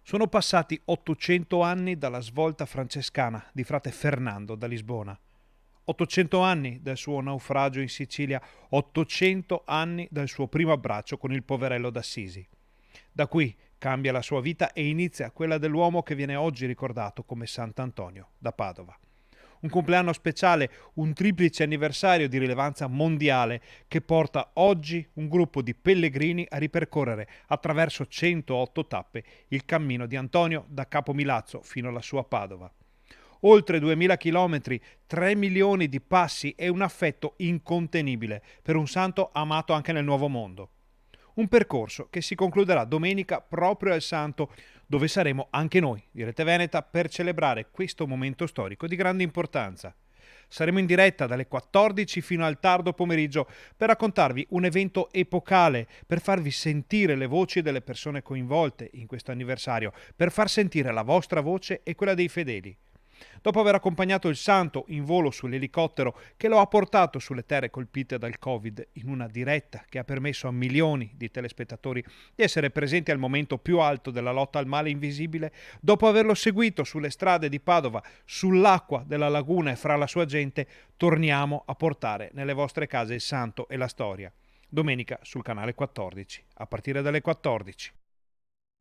Sono passati 800 anni dalla svolta francescana di frate Fernando da Lisbona. 800 anni dal suo naufragio in Sicilia, 800 anni dal suo primo abbraccio con il poverello d'Assisi. Da qui cambia la sua vita e inizia quella dell'uomo che viene oggi ricordato come Sant'Antonio da Padova. Un compleanno speciale, un triplice anniversario di rilevanza mondiale che porta oggi un gruppo di pellegrini a ripercorrere attraverso 108 tappe il cammino di Antonio da Capo Milazzo fino alla sua Padova. Oltre 2000 chilometri, 3 milioni di passi e un affetto incontenibile per un santo amato anche nel Nuovo Mondo. Un percorso che si concluderà domenica proprio al Santo, dove saremo anche noi di Rete Veneta per celebrare questo momento storico di grande importanza. Saremo in diretta dalle 14 fino al tardo pomeriggio per raccontarvi un evento epocale, per farvi sentire le voci delle persone coinvolte in questo anniversario, per far sentire la vostra voce e quella dei fedeli. Dopo aver accompagnato il santo in volo sull'elicottero che lo ha portato sulle terre colpite dal Covid in una diretta che ha permesso a milioni di telespettatori di essere presenti al momento più alto della lotta al male invisibile, dopo averlo seguito sulle strade di Padova, sull'acqua della laguna e fra la sua gente, torniamo a portare nelle vostre case il santo e la storia. Domenica sul canale 14, a partire dalle 14.